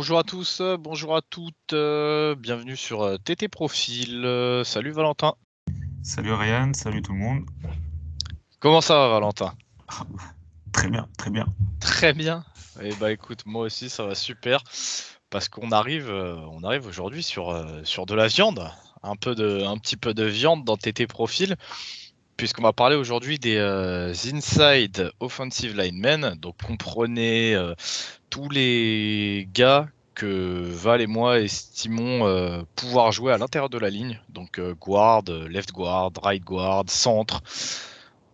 Bonjour à tous, bonjour à toutes, bienvenue sur TT Profil. Salut Valentin. Salut Ryan, salut tout le monde. Comment ça va Valentin? Très bien, très bien. Très bien. Eh bah écoute, moi aussi ça va super parce qu'on arrive aujourd'hui sur de la viande, un petit peu de viande dans TT Profil, puisqu'on va parler aujourd'hui des inside offensive linemen. Donc comprenez tous les gars que Val et moi estimons pouvoir jouer à l'intérieur de la ligne, donc guard, left guard, right guard, centre.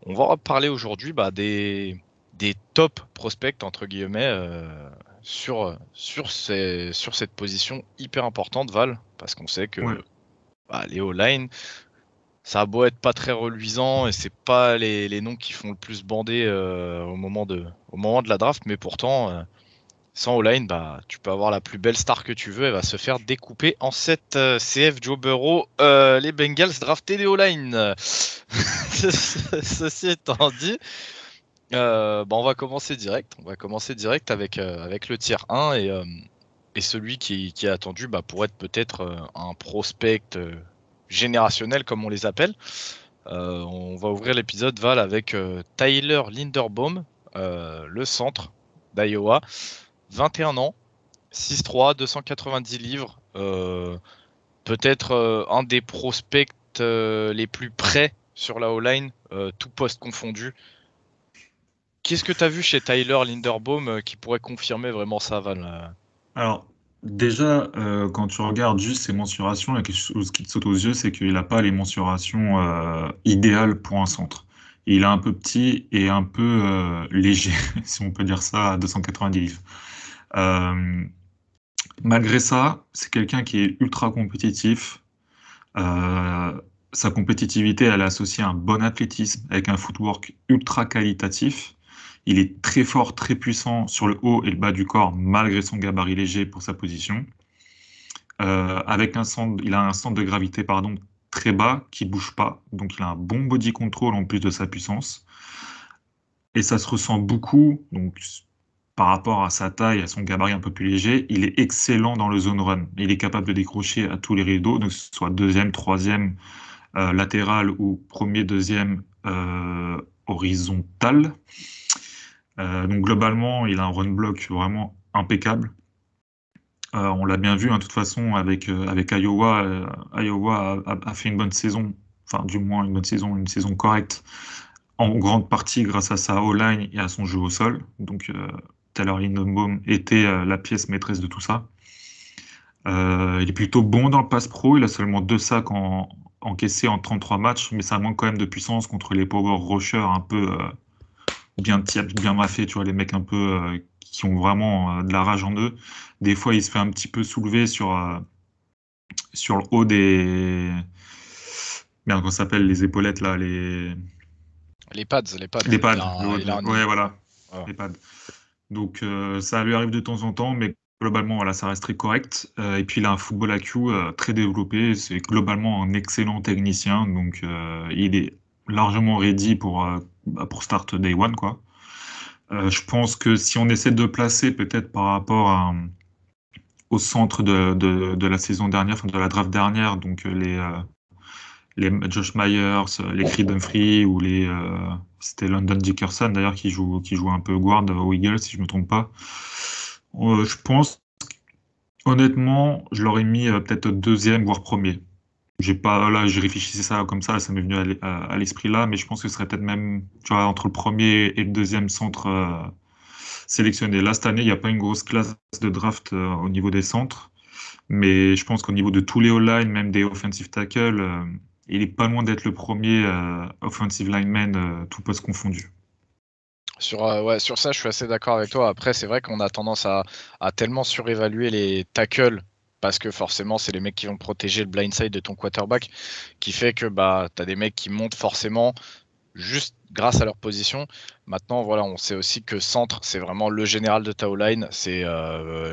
On va parler aujourd'hui des top prospects, entre guillemets, sur cette position hyper importante, Val, parce qu'on sait Ouais. que les O-line, ça a beau être pas très reluisant et c'est pas les noms qui font le plus bander au moment de la draft, mais pourtant, sans O-line, tu peux avoir la plus belle star que tu veux, elle va se faire découper en 7 CF Joe Burrow, les Bengals draftés des O-line. Ceci étant dit, on va commencer direct. On va commencer direct avec le tier 1 et celui qui est attendu pour être peut-être un prospect générationnel, comme on les appelle. On va ouvrir l'épisode Val avec Tyler Linderbaum, le centre d'Iowa, 21 ans. 6'3", 290 livres, peut-être un des prospects les plus près sur la O-line, tout poste confondu. Qu'est-ce que tu as vu chez Tyler Linderbaum qui pourrait confirmer vraiment ça, Val? Alors, déjà, quand tu regardes juste ses mensurations, il y a quelque chose qui te saute aux yeux, c'est qu'il n'a pas les mensurations idéales pour un centre. Il est un peu petit et un peu léger, si on peut dire ça, à 290 livres. Euh, Malgré ça, c'est quelqu'un qui est ultra compétitif. Euh, Sa compétitivité, elle est associée à un bon athlétisme avec un footwork ultra qualitatif. Il est très fort, très puissant sur le haut et le bas du corps, malgré son gabarit léger pour sa position. Il a un centre de gravité, pardon, très bas, qui bouge pas. Donc, il a un bon body control en plus de sa puissance. Et ça se ressent beaucoup. Donc, par rapport à sa taille, à son gabarit un peu plus léger, il est excellent dans le zone run. Il est capable de décrocher à tous les rideaux, donc que ce soit deuxième, troisième, latéral ou premier, deuxième horizontal. Donc globalement, il a un run block vraiment impeccable. On l'a bien vu, hein, de toute façon, avec Iowa. Iowa a fait une bonne saison, enfin du moins une saison correcte, en grande partie grâce à sa O-line et à son jeu au sol. Donc Tyler Linderbaum était la pièce maîtresse de tout ça. Il est plutôt bon dans le pass pro. Il a seulement 2 sacs encaissés en 33 matchs, mais ça manque quand même de puissance contre les power rushers un peu bien maffés, tu vois, les mecs un peu qui ont vraiment de la rage en eux. Des fois, il se fait un petit peu soulever sur le haut des... Merde, comment ça s'appelle, les épaulettes, là, Les pads, les pads. les Il pads. a Le haut un, il a un- Ouais, voilà, voilà. les pads. Donc ça lui arrive de temps en temps, mais globalement, voilà, ça reste très correct. Et puis il a un football IQ très développé. C'est globalement un excellent technicien, donc il est largement ready pour start day one, quoi. Je pense que si on essaie de le placer peut-être par rapport au centre de la saison dernière, enfin de la draft dernière, donc les Josh Myers, les Creed Humphrey ou c'était London Dickerson d'ailleurs qui joue un peu guard aux Eagles si je me trompe pas. Je pense honnêtement, je l'aurais mis peut-être deuxième voire premier. J'ai pas là, j'ai réfléchi ça comme ça m'est venu à l'esprit là, mais je pense que ce serait peut-être même, tu vois, entre le premier et le deuxième centre sélectionné. Là cette année, il n'y a pas une grosse classe de draft au niveau des centres. Mais je pense qu'au niveau de tous les O-line, même des offensive tackles, il est pas loin d'être le premier offensive lineman, tout poste confondu. Sur ça, je suis assez d'accord avec toi. Après, c'est vrai qu'on a tendance à tellement surévaluer les tackles parce que forcément, c'est les mecs qui vont protéger le blindside de ton quarterback qui fait que tu as des mecs qui montent forcément juste grâce à leur position. Maintenant, voilà, on sait aussi que centre, c'est vraiment le général de ta O-line. C'est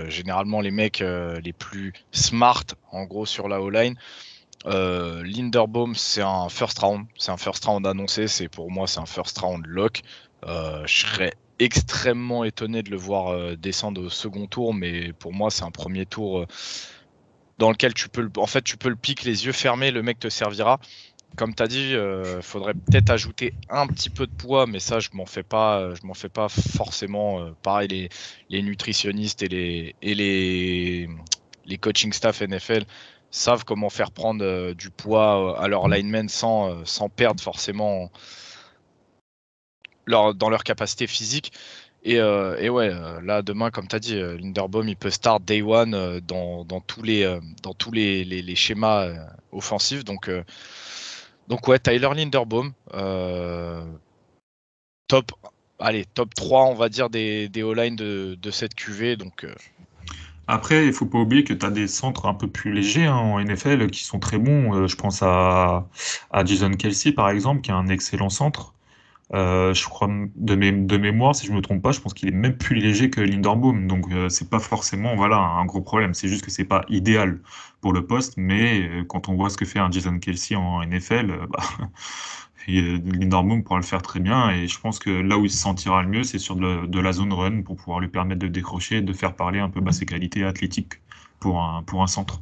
généralement les mecs les plus smart, en gros, sur la O-line. Linderbaum, c'est un first round. C'est un first round annoncé. Pour moi, c'est un first round lock. Je serais extrêmement étonné de le voir descendre au second tour, mais pour moi, c'est un premier tour dans lequel tu peux le pick les yeux fermés, le mec te servira. Comme tu as dit, faudrait peut-être ajouter un petit peu de poids, mais ça, je m'en fais pas forcément. Pareil, les nutritionnistes et les coaching staff NFL savent comment faire prendre du poids à leur linemen sans perdre forcément dans leur capacité physique. Et ouais, là demain, comme tu as dit, Linderbaum, il peut start day one dans tous les schémas offensifs. Donc ouais, Tyler Linderbaum, top, allez, top 3, on va dire, des O-line de cette QV. Donc Après, il faut pas oublier que tu as des centres un peu plus légers en NFL qui sont très bons. Je pense à Jason Kelsey, par exemple, qui est un excellent centre. Je crois de mémoire, si je me trompe pas, je pense qu'il est même plus léger que Linderbaum. Donc c'est pas forcément voilà un gros problème. C'est juste que c'est pas idéal pour le poste, mais quand on voit ce que fait un Jason Kelsey en NFL, Linderbaum pourra le faire très bien. Et je pense que là où il se sentira le mieux, c'est sur de la zone run pour pouvoir lui permettre de décrocher et de faire parler un peu ses qualités athlétiques pour un centre.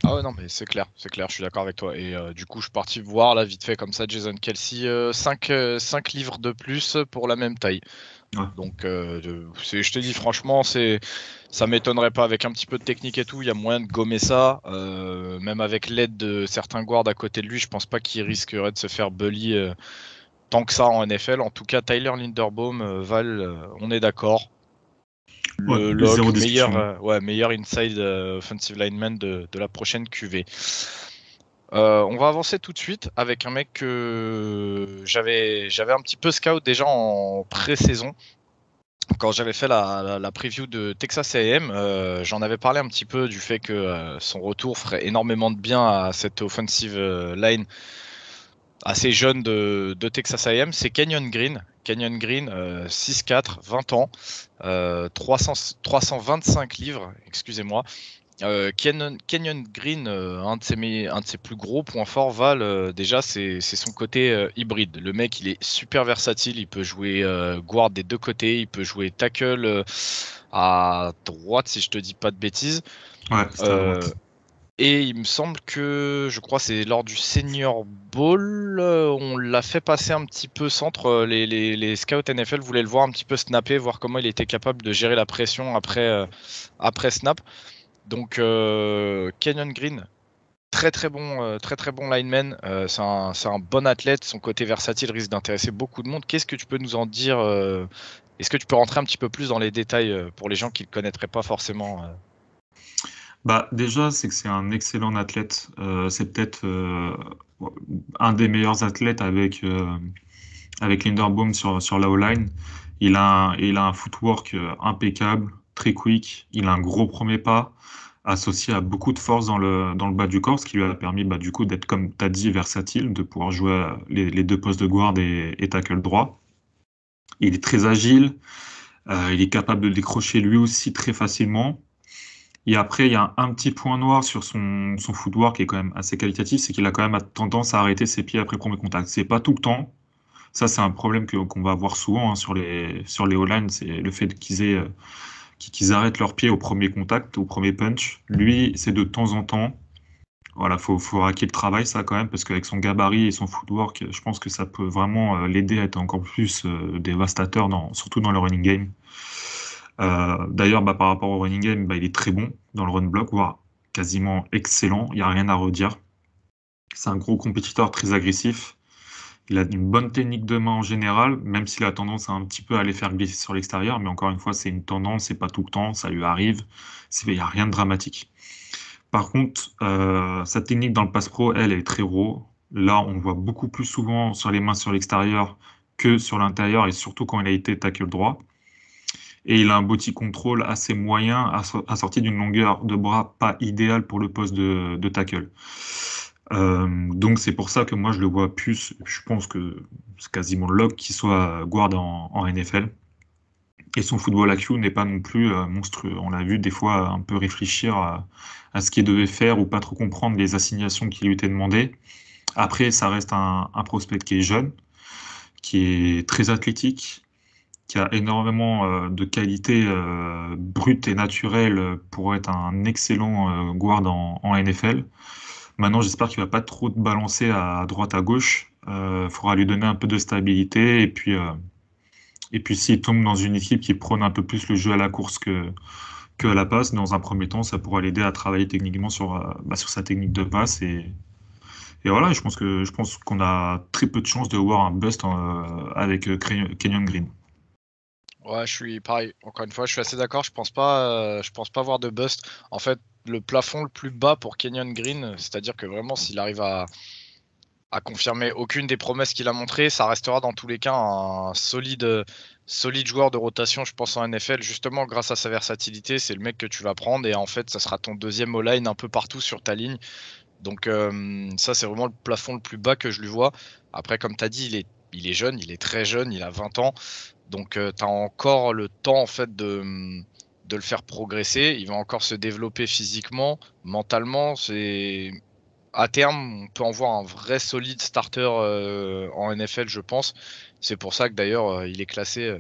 ah ouais, non, mais c'est clair, je suis d'accord avec toi. Et du coup, je suis parti voir là vite fait comme ça Jason Kelsey, 5 livres de plus pour la même taille. Ouais. Donc, je te dis franchement, ça m'étonnerait pas avec un petit peu de technique et tout. Il y a moyen de gommer ça. Même avec l'aide de certains guards à côté de lui, je pense pas qu'il risquerait de se faire bully tant que ça en NFL. En tout cas, Tyler Linderbaum, Val, on est d'accord. Ouais, Le zéro lock, discussion. meilleur inside offensive lineman de la prochaine QV. On va avancer tout de suite avec un mec que j'avais un petit peu scout déjà en pré-saison. Quand j'avais fait la preview de Texas A&M, j'en avais parlé un petit peu du fait que son retour ferait énormément de bien à cette offensive line assez jeune de Texas A&M. C'est Kenyon Green. Kenyon Green, 6'4", 20 ans, 325 livres, excusez-moi. Kenyon Green, un de ses plus gros points forts, Val, déjà, c'est son côté hybride. Le mec, il est super versatile. Il peut jouer guard des deux côtés. Il peut jouer tackle à droite, si je te dis pas de bêtises. Ouais, c'était à Euh, droite. et il me semble que, je crois, c'est lors du Senior Bowl, on l'a fait passer un petit peu centre. Les scouts NFL voulaient le voir un petit peu snapper, voir comment il était capable de gérer la pression après snap. Donc Kenyon Green, très très bon lineman. C'est un bon athlète. Son côté versatile risque d'intéresser beaucoup de monde. Qu'est-ce que tu peux nous en dire Est-ce que tu peux rentrer un petit peu plus dans les détails pour les gens qui ne le connaîtraient pas forcément Bah, déjà, c'est que c'est un excellent athlète. C'est peut-être un des meilleurs athlètes avec Linderbaum sur la O-line. Il a un footwork impeccable, très quick. Il a un gros premier pas associé à beaucoup de force dans le bas du corps, ce qui lui a permis bah, du coup d'être, comme tu as dit, versatile, de pouvoir jouer les deux postes de guard et tackle droit. Il est très agile. Il est capable de décrocher lui aussi très facilement. Et après, il y a un petit point noir sur son footwork qui est quand même assez qualitatif, c'est qu'il a quand même tendance à arrêter ses pieds après le premier contact. C'est pas tout le temps. Ça, c'est un problème qu'on va avoir souvent sur sur les O-line, c'est le fait qu'ils arrêtent leurs pieds au premier contact, au premier punch. Lui, c'est de temps en temps. Voilà, faut raquer le travail, ça, quand même, parce qu'avec son gabarit et son footwork, je pense que ça peut vraiment l'aider à être encore plus dévastateur, surtout dans le running game. D'ailleurs, bah, par rapport au running game, bah, il est très bon dans le run block, voire quasiment excellent. Il n'y a rien à redire. C'est un gros compétiteur très agressif. Il a une bonne technique de main en général, même s'il a tendance à un petit peu aller faire glisser sur l'extérieur. Mais encore une fois, c'est une tendance, c'est pas tout le temps, ça lui arrive. Il n'y a rien de dramatique. Par contre, sa technique dans le pass pro, elle, est très raw. Là, on voit beaucoup plus souvent sur les mains sur l'extérieur que sur l'intérieur, et surtout quand il a été tackle droit. Et il a un body control assez moyen, assorti d'une longueur de bras pas idéale pour le poste de tackle. Donc c'est pour ça que moi je le vois plus, je pense que c'est quasiment lock qu'il soit guard en NFL. Et son football IQ n'est pas non plus monstrueux. On l'a vu des fois un peu réfléchir à ce qu'il devait faire ou pas trop comprendre les assignations qui lui étaient demandées. Après, ça reste un prospect qui est jeune, qui est très athlétique, qui a énormément de qualités brutes et naturelles pour être un excellent guard en NFL. Maintenant, j'espère qu'il va pas trop te balancer à droite à gauche. Faudra lui donner un peu de stabilité et puis s'il tombe dans une équipe qui prône un peu plus le jeu à la course que à la passe, dans un premier temps, ça pourra l'aider à travailler techniquement sur sa technique de passe et voilà. Je pense qu'on a très peu de chances de voir un bust avec Kenyon Green. Ouais, je suis pareil. Encore une fois, je suis assez d'accord. Je pense pas voir de bust. En fait, le plafond le plus bas pour Kenyon Green, c'est-à-dire que vraiment, s'il arrive à confirmer aucune des promesses qu'il a montrées, ça restera dans tous les cas un solide joueur de rotation, je pense, en NFL, justement grâce à sa versatilité. C'est le mec que tu vas prendre et en fait, ça sera ton deuxième all-line un peu partout sur ta ligne. Donc ça, c'est vraiment le plafond le plus bas que je lui vois. Après, comme tu as dit, il est jeune, il est très jeune, il a 20 ans. Donc tu as encore le temps en fait de le faire progresser. Il va encore se développer physiquement, mentalement. À terme, on peut en voir un vrai solide starter en NFL, je pense. C'est pour ça que d'ailleurs, il est classé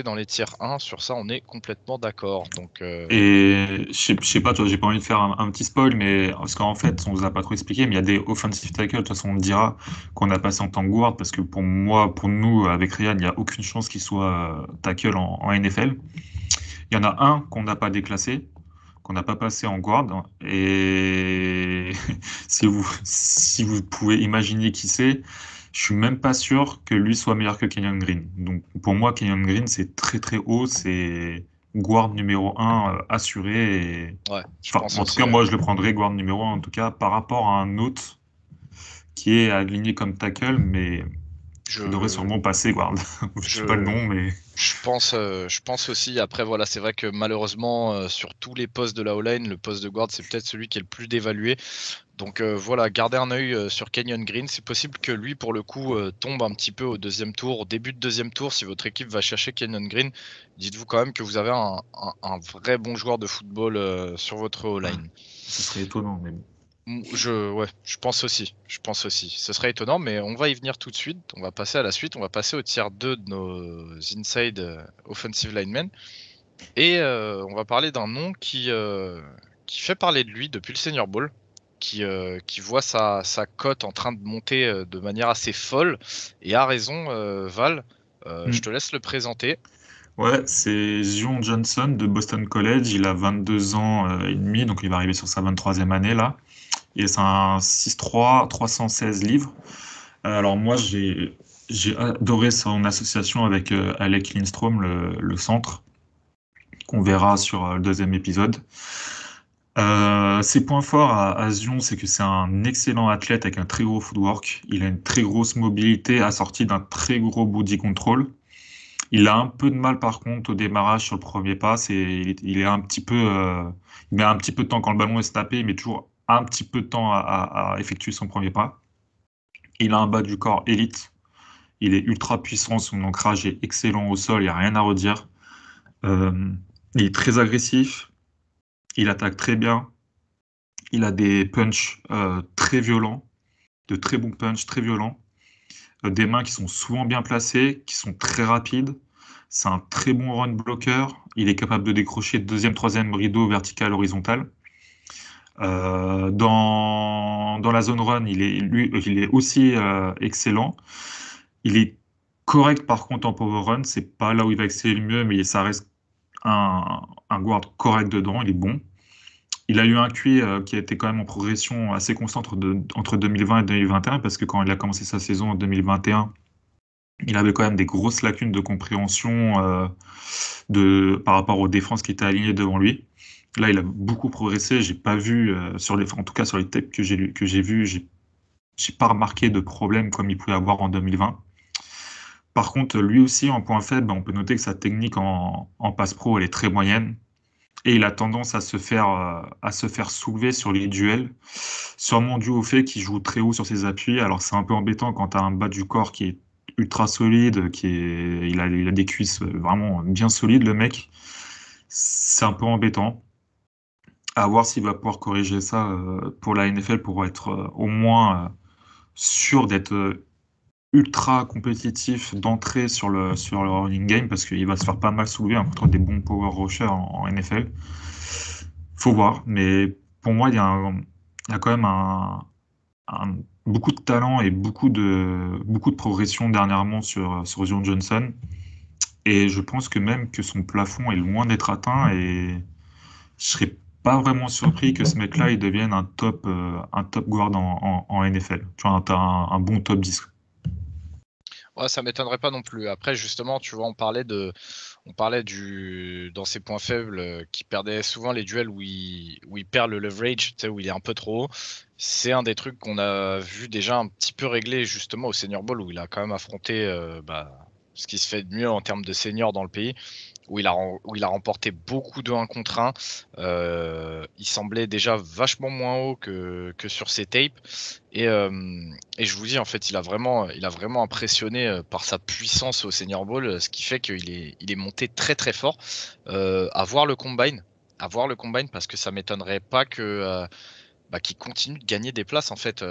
dans les tiers 1. Sur ça, on est complètement d'accord. Donc, Et je sais pas, toi, j'ai pas envie de faire un petit spoil, mais parce qu'en fait, on vous a pas trop expliqué, mais il y a des offensive tackles. De toute façon, on dira qu'on a passé en tant que guard, parce que pour moi, pour nous, avec Ryan, il n'y a aucune chance qu'il soit tackle en NFL. Il y en a un qu'on n'a pas déclassé, qu'on n'a pas passé en guard, et si vous pouvez imaginer qui c'est, je suis même pas sûr que lui soit meilleur que Kenyon Green. Donc pour moi, Kenyon Green, c'est très très haut, c'est guard numéro un assuré. ouais, je Enfin, pense en tout aussi. cas, moi, je le prendrais guard numéro un, en tout cas, par rapport à un autre qui est aligné comme tackle, mais qui devrait Je, sûrement passer guard. Je sais pas le je, nom, mais je pense aussi. Après, voilà, c'est vrai que malheureusement, sur tous les postes de la O-line, le poste de guard, c'est peut-être celui qui est le plus dévalué. Donc voilà, gardez un œil sur Kenyon Green. C'est possible que lui, pour le coup, tombe un petit peu au deuxième tour, au début de deuxième tour. Si votre équipe va chercher Kenyon Green, dites-vous quand même que vous avez un vrai bon joueur de football sur votre O-line. ce serait étonnant. Mais bon. Ouais, je pense aussi. Je pense aussi. Ce serait étonnant, mais on va y venir tout de suite. On va passer à la suite. On va passer au tier 2 de nos inside offensive linemen. Et on va parler d'un nom qui fait parler de lui depuis le Senior Bowl, qui voit sa cote en train de monter de manière assez folle. Et a raison, Val. Je te laisse le présenter. Ouais, c'est Zion Johnson de Boston College. Il a 22 ans et demi, donc il va arriver sur sa 23e année là. Et c'est un 6'3", 316 livres. Alors moi, j'ai adoré son association avec Alec Lindstrom, le centre, qu'on verra sur le deuxième épisode. Ses points forts à Zion, c'est que c'est un excellent athlète avec un très gros footwork. Il a une très grosse mobilité assortie d'un très gros body control. Il a un peu de mal par contre au démarrage sur le premier pas. Il est un petit peu, il met un petit peu de temps quand le ballon est snappé. Il met toujours un petit peu de temps à effectuer son premier pas. Il a un bas du corps élite. Il est ultra puissant. Son ancrage est excellent au sol. Il n'y a rien à redire. Euh, il est très agressif. Il attaque très bien. Il a des punchs très violents, de très bons punchs très violents. Des mains qui sont souvent bien placées, qui sont très rapides. C'est un très bon run blocker. Il est capable de décrocher deuxième, troisième rideau vertical, horizontal. Dans la zone run, il est aussi excellent. Il est correct par contre en power run. C'est pas là où il va exceller le mieux, mais ça reste un guard correct dedans. Il est bon. Il a eu un QI qui a été quand même en progression assez constante entre 2020 et 2021, parce que quand il a commencé sa saison en 2021, il avait quand même des grosses lacunes de compréhension par rapport aux défenses qui étaient alignées devant lui. Là, il a beaucoup progressé. J'ai pas vu en tout cas sur les tapes que j'ai vus, j'ai pas remarqué de problème comme il pouvait avoir en 2020. Par contre, lui aussi, en point faible, on peut noter que sa technique en passe pro, elle est très moyenne. Et il a tendance à se faire soulever sur les duels, sûrement dû au fait qu'il joue très haut sur ses appuis. Alors c'est un peu embêtant quand tu as un bas du corps qui est ultra solide, il a des cuisses vraiment bien solides, le mec. C'est un peu embêtant. À voir s'il va pouvoir corriger ça pour la NFL pour être au moins sûr d'être ultra compétitif d'entrée sur le running game parce qu'il va se faire pas mal soulever contre des bons power rushers en NFL. Faut voir, mais pour moi, il y a quand même beaucoup de talent et beaucoup de progression dernièrement sur Zion Johnson. Et je pense que même que son plafond est loin d'être atteint et je serais pas vraiment surpris que ce mec-là il devienne un top guard en NFL. Tu vois, un bon top 10. Ouais, ça m'étonnerait pas non plus. Après, justement, tu vois, on parlait dans ses points faibles, qui perdait souvent les duels où il perd le leverage, tu sais, où il est un peu trop haut. C'est un des trucs qu'on a vu déjà un petit peu réglé justement au Senior Bowl où il a quand même affronté ce qui se fait de mieux en termes de seniors dans le pays, où il a remporté beaucoup de 1 contre 1. Il semblait déjà vachement moins haut que sur ses tapes. Et je vous dis, en fait, il a vraiment impressionné par sa puissance au Senior Bowl, ce qui fait il est monté très très fort. À voir le combine, parce que ça m'étonnerait pas qu'il continue de gagner des places en fait.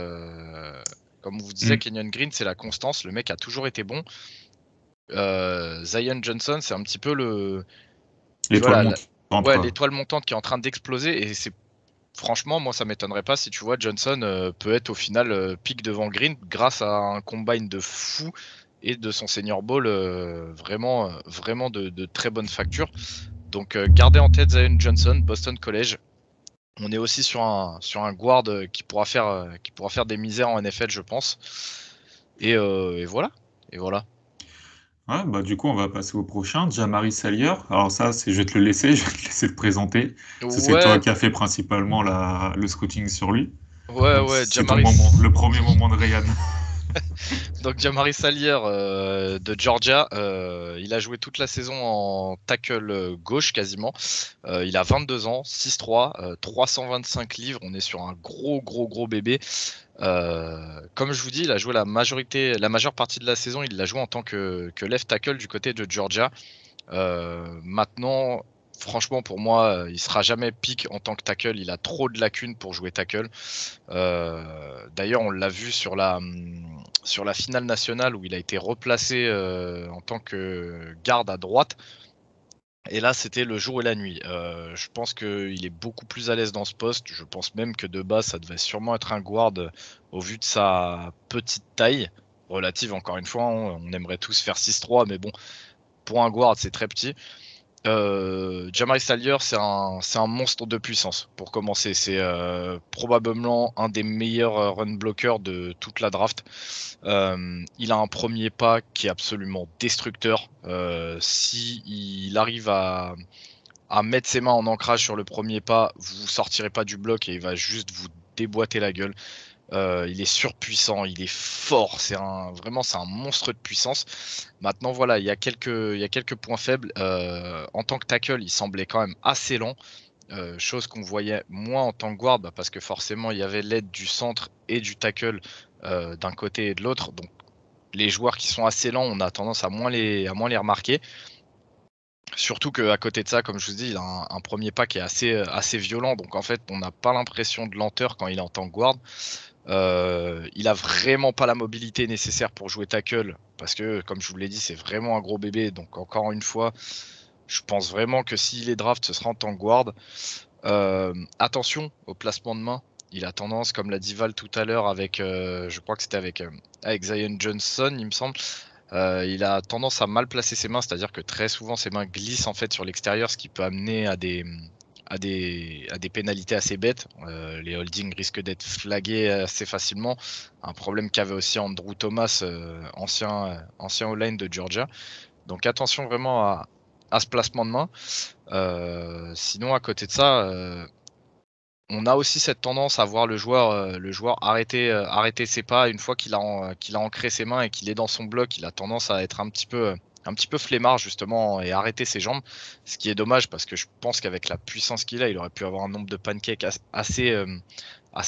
Comme vous disiez, Mm. Kenyon Green, c'est la constance. Le mec a toujours été bon. Zion Johnson, c'est un petit peu tu vois, L'étoile montante, ouais, quoi. l'étoile montante qui est en train d'exploser. Et c'est franchement, moi, ça m'étonnerait pas si tu vois Johnson peut être au final pick devant Green grâce à un combine de fou et de son Senior Bowl vraiment de très bonne facture. Donc gardez en tête Zion Johnson, Boston College. On est aussi sur un guard qui pourra faire des misères en NFL, je pense. Et voilà. Et voilà. Ouais, bah du coup, on va passer au prochain, Jamari Salyer. Alors ça, je vais te le laisser, je vais te laisser le présenter. Parce que c'est toi Ouais, qui as fait principalement le scouting sur lui. Donc ouais, c'est ton moment, Jamaris. le premier moment de Ryan. Donc Jamari Salyer de Georgia, il a joué toute la saison en tackle gauche quasiment. Il a 22 ans, 6'3, 325 livres. On est sur un gros bébé. Comme je vous dis, il a joué la majeure partie de la saison. Il l'a joué en tant que left tackle du côté de Georgia. Maintenant, franchement, pour moi, il sera jamais pick en tant que tackle. Il a trop de lacunes pour jouer tackle. D'ailleurs, on l'a vu sur la finale nationale où il a été replacé en tant que garde à droite. Et là, c'était le jour et la nuit. Je pense qu'il est beaucoup plus à l'aise dans ce poste. Je pense même que de base, ça devait sûrement être un guard au vu de sa petite taille relative. Encore une fois, hein. On aimerait tous faire 6'3, mais bon, pour un guard, c'est très petit. Jamari Salyer, c'est un monstre de puissance pour commencer. C'est probablement un des meilleurs run blockers de toute la draft. Il a un premier pas qui est absolument destructeur. Si il arrive à mettre ses mains en ancrage sur le premier pas, vous sortirez pas du bloc et il va juste vous déboîter la gueule. Il est surpuissant, il est fort, c'est un monstre de puissance. Maintenant voilà, il y a quelques points faibles. En tant que tackle, il semblait quand même assez lent, chose qu'on voyait moins en tant que guard, parce que forcément il y avait l'aide du centre et du tackle d'un côté et de l'autre. Donc les joueurs qui sont assez lents, on a tendance à moins les remarquer. Surtout qu'à côté de ça, comme je vous dis, il a un premier pas qui est assez violent. Donc en fait, on n'a pas l'impression de lenteur quand il est en tant que guard. Il a vraiment pas la mobilité nécessaire pour jouer tackle parce que, comme je vous l'ai dit, c'est vraiment un gros bébé. Donc, encore une fois, je pense vraiment que s'il est draft, ce sera en tant que guard. Attention au placement de main. Il a tendance, comme l'a dit Val tout à l'heure, je crois que c'était avec Zion Johnson, il me semble. Il a tendance à mal placer ses mains, c'est-à-dire que très souvent ses mains glissent en fait sur l'extérieur, ce qui peut amener à des pénalités assez bêtes. Les holdings risquent d'être flagués assez facilement. Un problème qu'avait aussi Andrew Thomas, ancien O-line de Georgia. Donc attention vraiment à ce placement de main. Sinon, à côté de ça, on a aussi cette tendance à voir le joueur arrêter ses pas une fois qu'il a ancré ses mains et qu'il est dans son bloc. Il a tendance à être un petit peu flemmard justement et arrêter ses jambes, ce qui est dommage parce que je pense qu'avec la puissance qu'il a, il aurait pu avoir un nombre de pancakes assez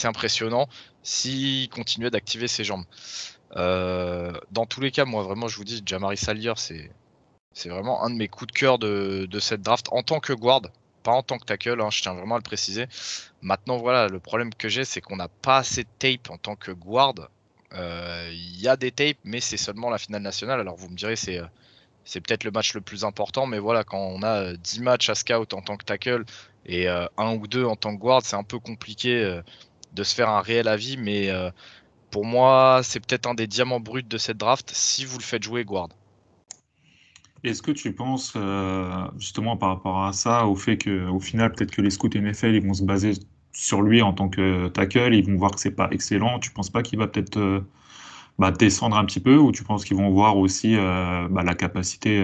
impressionnant s'il continuait d'activer ses jambes. Dans tous les cas, moi vraiment, je vous dis, Jamari Salyer, c'est vraiment un de mes coups de cœur de cette draft en tant que guard, pas en tant que tackle, hein, je tiens vraiment à le préciser. Maintenant, voilà, le problème que j'ai, c'est qu'on n'a pas assez de tape en tant que guard Il y a des tapes, mais c'est seulement la finale nationale. Alors vous me direz, c'est peut-être le match le plus important, mais voilà, quand on a 10 matchs à scout en tant que tackle et un ou deux en tant que guard, c'est un peu compliqué de se faire un réel avis, mais pour moi, c'est peut-être un des diamants bruts de cette draft si vous le faites jouer guard. Est-ce que tu penses, justement par rapport à ça, au fait qu'au final, peut-être que les scouts NFL, ils vont se baser sur lui en tant que tackle, ils vont voir que c'est pas excellent. Tu penses pas qu'il va peut-être descendre un petit peu, ou tu penses qu'ils vont voir aussi la capacité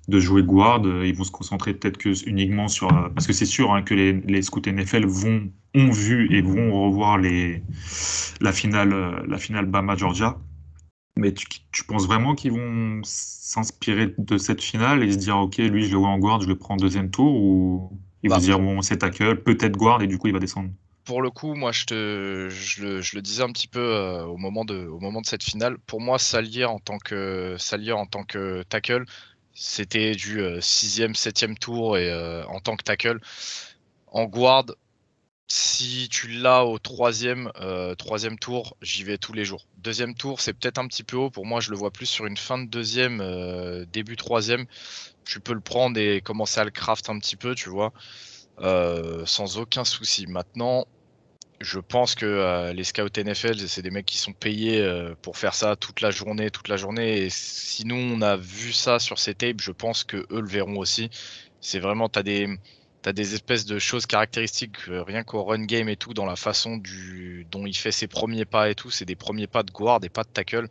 de jouer guard, ils vont se concentrer peut-être que uniquement sur parce que c'est sûr hein, que les scouts NFL ont vu et vont revoir la finale Bama Georgia. Mais tu penses vraiment qu'ils vont s'inspirer de cette finale et se dire ok, lui je le vois en guard, je le prends en deuxième tour, ou ils vont Bah, se dire bon c'est tackle, peut-être guard et du coup il va descendre. pour le coup, moi, je le disais un petit peu au moment de cette finale. Pour moi, Salier en tant que tackle, c'était du 6e, 7e tour et en tant que tackle. En guard, si tu l'as au troisième tour, j'y vais tous les jours. Deuxième tour, c'est peut-être un petit peu haut. Pour moi, je le vois plus sur une fin de deuxième, début troisième. Tu peux le prendre et commencer à le craft un petit peu, tu vois, sans aucun souci. Maintenant, je pense que les scouts NFL, c'est des mecs qui sont payés pour faire ça toute la journée, toute la journée. Et si nous, on a vu ça sur ces tapes, je pense que eux le verront aussi. C'est vraiment, t'as des espèces de choses caractéristiques, rien qu'au run game et tout, dans la façon dont il fait ses premiers pas et tout. C'est des premiers pas de guard et pas de tackle.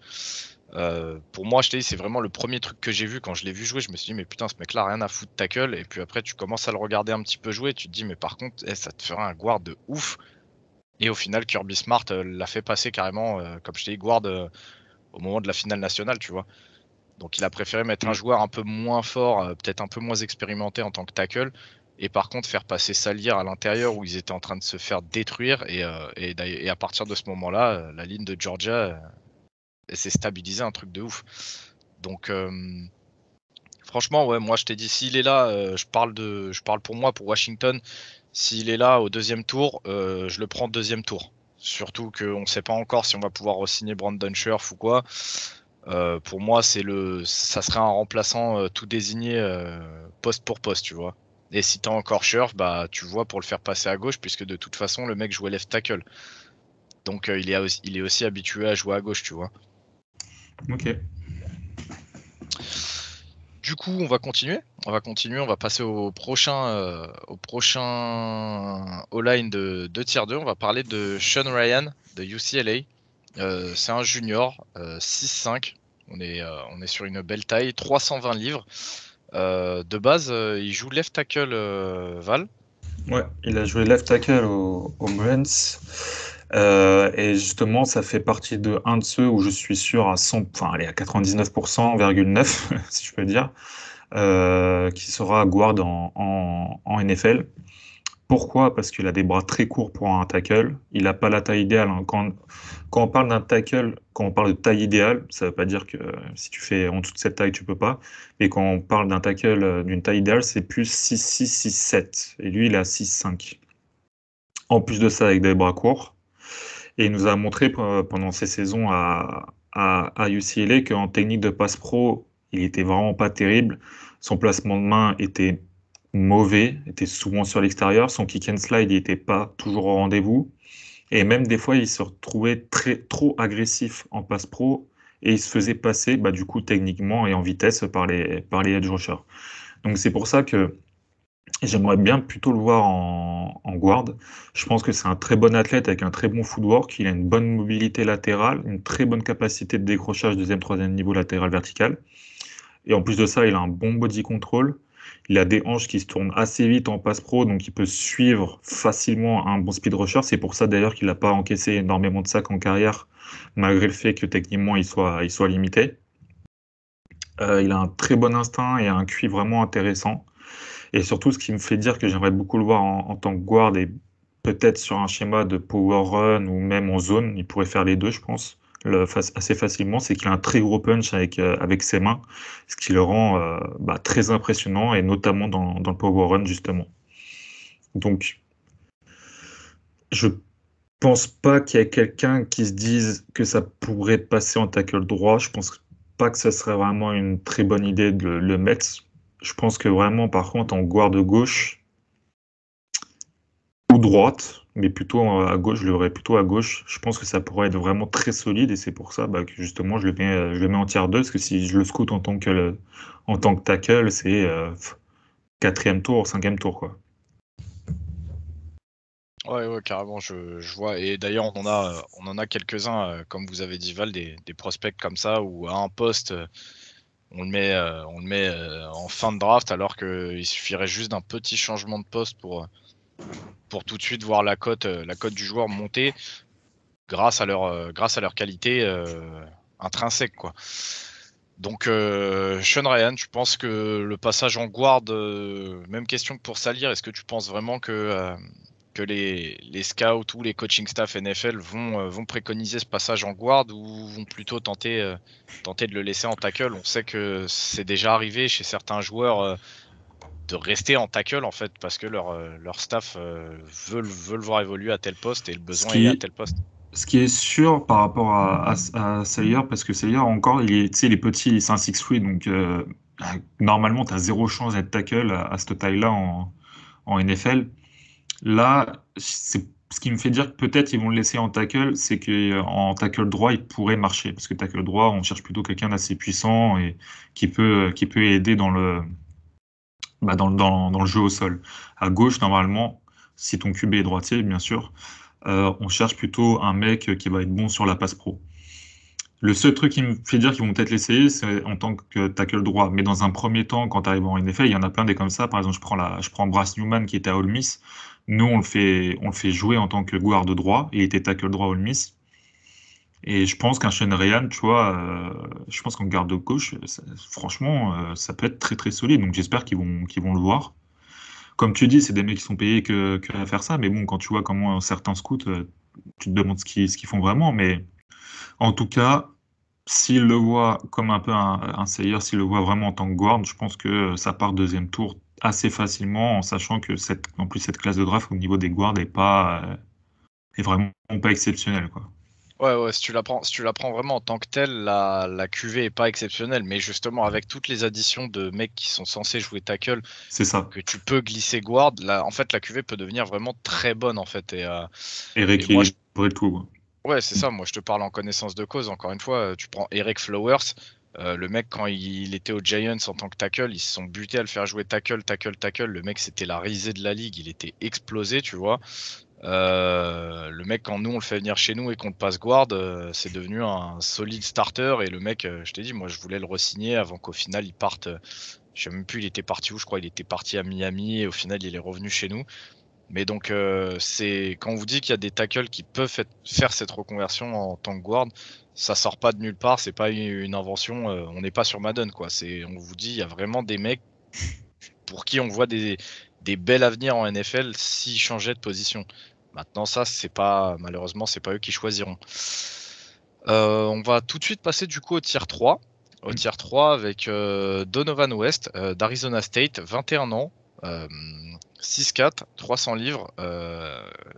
Pour moi, je t'ai dit, c'est vraiment le premier truc que j'ai vu quand je l'ai vu jouer. Je me suis dit, mais putain, ce mec-là, rien à foutre de tackle. Et puis après, tu commences à le regarder un petit peu jouer. Tu te dis, mais par contre, ça te fera un guard de ouf. Et au final, Kirby Smart l'a fait passer carrément, comme je t'ai dit, guard au moment de la finale nationale, tu vois. Donc il a préféré mettre un Mm. joueur un peu moins fort, peut-être un peu moins expérimenté en tant que tackle, et par contre faire passer Salier à l'intérieur où ils étaient en train de se faire détruire. Et à partir de ce moment-là, la ligne de Georgia s'est stabilisée, un truc de ouf. Donc franchement, ouais, moi je t'ai dit, s'il est là, je parle pour moi, pour Washington. S'il est là au deuxième tour, je le prends deuxième tour. Surtout qu'on ne sait pas encore si on va pouvoir re-signer Brandon Scherf ou quoi. Pour moi, ça serait un remplaçant tout désigné poste pour poste, tu vois. Et si t'as encore Scherf, bah tu vois pour le faire passer à gauche, puisque de toute façon le mec jouait left tackle. Donc il est aussi habitué à jouer à gauche, tu vois. Ok. Du coup, on va continuer. On va passer au prochain O-line de tier 2. On va parler de Sean Ryan de UCLA. C'est un junior, 6'5". On est sur une belle taille, 320 livres. De base, il joue left tackle, Val. Ouais, il a joué left tackle au Bruins. Et justement, ça fait partie de un de ceux où je suis sûr à 100, enfin, allez, à 99,9%, si je peux dire, qui sera guard en NFL. Pourquoi? Parce qu'il a des bras très courts pour un tackle. Il n'a pas la taille idéale, hein. Quand on parle d'un tackle, quand on parle de taille idéale, ça ne veut pas dire que si tu fais en dessous de cette taille, tu peux pas. Mais quand on parle d'un tackle d'une taille idéale, c'est plus 6'6", 6'7". Et lui, il a 6'5". En plus de ça, avec des bras courts. Et il nous a montré pendant ses saisons à UCLA qu'en technique de passe pro, il était vraiment pas terrible. Son placement de main était mauvais, était souvent sur l'extérieur. Son kick and slide, il était pas toujours au rendez-vous. Et même des fois, il se retrouvait trop agressif en passe pro et il se faisait passer, du coup, techniquement et en vitesse par les edge rushers. Donc c'est pour ça que j'aimerais bien plutôt le voir en guard. Je pense que c'est un très bon athlète avec un très bon footwork. Il a une bonne mobilité latérale, une très bonne capacité de décrochage deuxième, troisième niveau latéral vertical. Et en plus de ça, il a un bon body control. Il a des hanches qui se tournent assez vite en passe pro, donc il peut suivre facilement un bon speed rusher. C'est pour ça d'ailleurs qu'il n'a pas encaissé énormément de sacs en carrière, malgré le fait que techniquement il soit limité. Il a un très bon instinct et un QI vraiment intéressant. Et surtout, ce qui me fait dire que j'aimerais beaucoup le voir en tant que guard et peut-être sur un schéma de power run ou même en zone, il pourrait faire les deux, je pense, assez facilement, c'est qu'il a un très gros punch avec ses mains, ce qui le rend très impressionnant et notamment dans le power run, justement. Donc, je pense pas qu'il y ait quelqu'un qui se dise que ça pourrait passer en tackle droit. Je pense pas que ça serait vraiment une très bonne idée de le mettre. Je pense que vraiment, par contre, en guard de gauche ou droite, mais plutôt à gauche, je le verrais plutôt à gauche. Je pense que ça pourrait être vraiment très solide et c'est pour ça que justement je le mets en tier 2 parce que si je le scoute en tant que tackle, c'est quatrième tour, cinquième tour, quoi. Ouais, ouais, carrément, je vois. Et d'ailleurs, on en a quelques-uns, comme vous avez dit, Val, des prospects comme ça, où à un poste, on le met en fin de draft, alors qu'il suffirait juste d'un petit changement de poste pour tout de suite voir la cote du joueur monter grâce à leur qualité intrinsèque, quoi. Donc, Sean Ryan, tu penses que le passage en guard, même question que pour Salir, est-ce que tu penses vraiment que les scouts ou les coaching staff NFL vont préconiser ce passage en guard ou vont plutôt tenter de le laisser en tackle? On sait que c'est déjà arrivé chez certains joueurs de rester en tackle en fait parce que leur staff veulent voir évoluer à tel poste et le Ce besoin est à qui, tel poste. Ce qui est sûr par rapport à Sayer, parce que Sayer encore, tu sais, il est petit, c'est un 6'3", donc normalement, tu as zéro chance d'être tackle à cette taille-là en NFL. Là, ce qui me fait dire que peut-être ils vont le laisser en tackle, c'est qu'en tackle droit, il pourrait marcher. Parce que tackle droit, on cherche plutôt quelqu'un d'assez puissant et qui peut aider dans le jeu au sol. À gauche, normalement, si ton QB est droitier, bien sûr, on cherche plutôt un mec qui va être bon sur la passe pro. Le seul truc qui me fait dire qu'ils vont peut-être l'essayer, c'est en tant que tackle droit. Mais dans un premier temps, quand tu arrives en NFL, il y en a plein des comme ça. Par exemple, je prends Brass Newman qui était à Ole Miss. Nous, on le fait jouer en tant que guard droit. Il était tackle droit à Ole Miss. Et je pense qu'un Sean Ryan, tu vois, je pense qu'en garde gauche, franchement, ça peut être très très solide. Donc j'espère qu'ils vont le voir. Comme tu dis, c'est des mecs qui sont payés que à faire ça. Mais bon, quand tu vois comment certains scouts, tu te demandes ce qu'ils font vraiment. Mais en tout cas, s'il le voit comme un peu un Sayer, s'il le voit vraiment en tant que guard, je pense que ça part deuxième tour assez facilement, en sachant que en plus cette classe de draft au niveau des guards est vraiment pas exceptionnelle, quoi. Ouais, ouais, si tu la prends vraiment en tant que telle, la QV est pas exceptionnelle, mais justement avec toutes les additions de mecs qui sont censés jouer tackle, C'est ça. que tu peux glisser guard, en fait la QV peut devenir vraiment très bonne en fait. Et Et moi, rééquilibrer le tout, quoi. ouais, c'est ça, moi je te parle en connaissance de cause, encore une fois, tu prends Eric Flowers, le mec quand il était aux Giants en tant que tackle, ils se sont butés à le faire jouer tackle, tackle, tackle, le mec c'était la risée de la ligue, il était explosé, tu vois. Le mec, quand nous on le fait venir chez nous et qu'on le passe guard, c'est devenu un solide starter. Et le mec, je t'ai dit, moi je voulais le re-signer avant qu'au final il parte. Je sais même plus, il était parti où, je crois, il était parti à Miami et au final il est revenu chez nous. Mais donc, c'est quand on vous dit qu'il y a des tackles qui peuvent faire cette reconversion en tant que guard, ça sort pas de nulle part, c'est pas une invention, on n'est pas sur Madden quoi. On vous dit, il y a vraiment des mecs pour qui on voit des bels avenirs en NFL s'ils changeaient de position. Maintenant, ça, malheureusement, c'est pas eux qui choisiront. On va tout de suite passer du coup au tier 3. Au tier 3 avec Donovan West d'Arizona State, 21 ans, 6'4, 300 livres.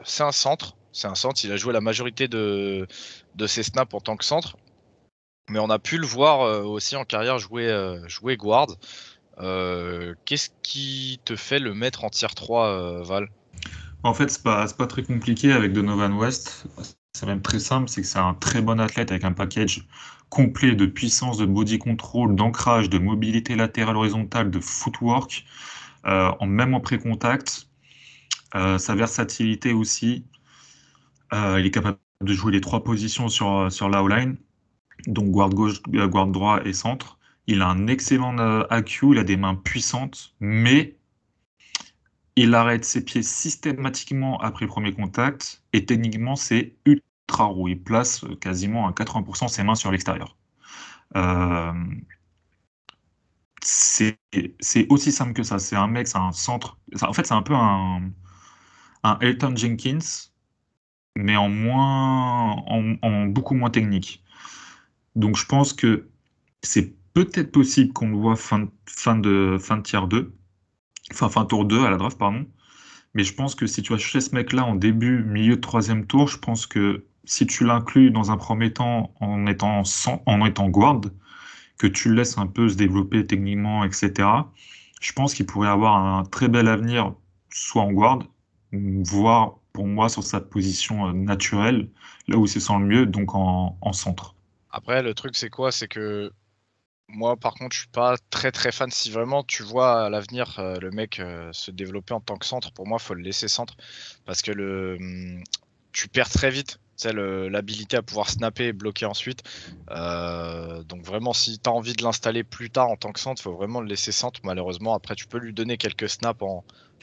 C'est un centre. C'est un centre. Il a joué la majorité de ses snaps en tant que centre. Mais on a pu le voir aussi en carrière jouer guard. Qu'est-ce qui te fait le mettre en tier 3, Val? En fait, c'est pas très compliqué avec Donovan West. C'est même très simple, c'est que c'est un très bon athlète avec un package complet de puissance, de body control, d'ancrage, de mobilité latérale horizontale, de footwork, même en pré-contact. Sa versatilité aussi. Il est capable de jouer les trois positions sur la O-line, donc guard gauche, guard droit et centre. Il a un excellent AQ, il a des mains puissantes, mais il arrête ses pieds systématiquement après le premier contact et techniquement c'est ultra roux. Il place quasiment à 80% ses mains sur l'extérieur. Euh, c'est c'est aussi simple que ça. C'est un mec, c'est un centre. En fait, c'est un peu un Elton Jenkins, mais en beaucoup moins technique. Donc je pense que c'est peut-être possible qu'on le voit fin de tier 2, fin tour 2 à la draft, pardon. Mais je pense que si tu vas chercher ce mec-là en début, milieu de troisième tour, je pense que si tu l'inclus dans un premier temps en étant guard, que tu le laisses un peu se développer techniquement, etc., je pense qu'il pourrait avoir un très bel avenir, soit en guard, voire pour moi sur sa position naturelle, là où il se sent le mieux, donc en centre. Après, le truc, c'est quoi? C'est que moi, par contre, je suis pas très très fan. Si vraiment tu vois à l'avenir le mec se développer en tant que centre, pour moi, faut le laisser centre parce que tu perds très vite. Tu sais, l'habilité à pouvoir snapper et bloquer ensuite. Donc vraiment, si tu as envie de l'installer plus tard en tant que centre, faut vraiment le laisser centre. Malheureusement, après, tu peux lui donner quelques snaps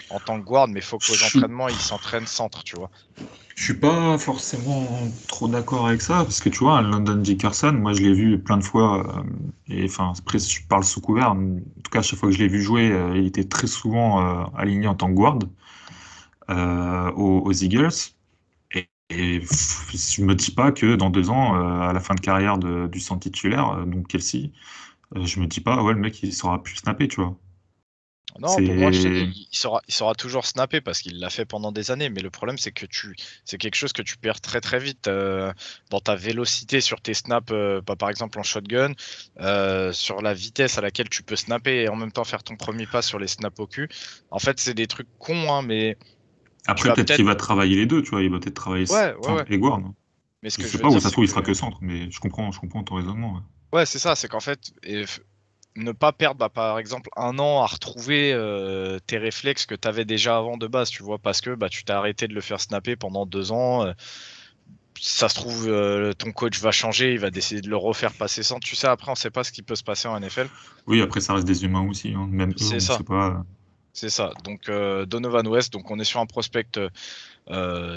en tant que guard, mais il faut Je qu'aux suis entraînements, il s'entraîne centre, tu vois. Je suis pas forcément trop d'accord avec ça, parce que tu vois, un London Dickerson, moi je l'ai vu plein de fois, et enfin, après je parle sous couvert, mais en tout cas, à chaque fois que je l'ai vu jouer, il était très souvent aligné en tant que guard aux Eagles. Je me dis pas que dans 2 ans, à la fin de carrière du centre titulaire, donc Kelsey, je me dis pas, ouais, le mec il saura plus snapper, tu vois. Non, pour moi, je t'ai dit, C'est. il saura toujours snapper parce qu'il l'a fait pendant des années. Mais le problème, c'est que c'est quelque chose que tu perds très très vite dans ta vélocité sur tes snaps, par exemple en shotgun, sur la vitesse à laquelle tu peux snapper et en même temps faire ton premier pas sur les snaps au cul. En fait, c'est des trucs cons, hein, mais tu Après, vas peut-être peut-être. qu'il va travailler les deux, tu vois, il va peut-être travailler Ouais, ouais, centre ouais. et guard, hein. Mais ce Je que je sais veux pas où dire, ça se c'est trouve, il sera que. que centre, mais je comprends ton raisonnement, ouais. Ouais, c'est ça, c'est qu'en fait, ne pas perdre, par exemple, un an à retrouver tes réflexes que tu avais déjà avant de base, tu vois, parce que tu t'es arrêté de le faire snapper pendant 2 ans. Ça se trouve, ton coach va changer, il va décider de le refaire passer sans. Tu sais, après, on sait pas ce qui peut se passer en NFL. Oui, après, ça reste des humains aussi, hein. Même eux, C'est on ça, sait pas. c'est ça. Donc, Donovan West, donc on est sur un prospect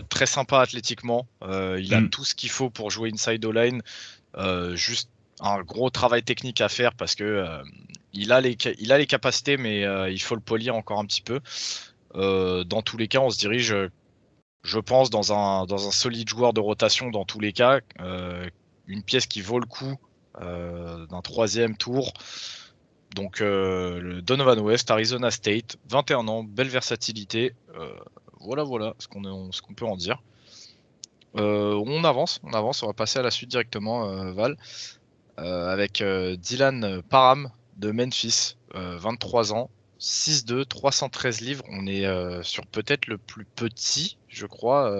très sympa athlétiquement. Il a Hmm. tout ce qu'il faut pour jouer inside O-line. Juste un gros travail technique à faire parce que il a les capacités, mais il faut le polir encore un petit peu. Dans tous les cas, on se dirige, je pense, dans un solide joueur de rotation dans tous les cas. Une pièce qui vaut le coup d'un troisième tour. Donc le Donovan West, Arizona State, 21 ans, belle versatilité. Voilà ce qu'on peut en dire. On avance, on va passer à la suite directement, Val, avec Dylan Parham de Memphis, 23 ans, 6'2", 313 livres. On est sur peut-être le plus petit, je crois,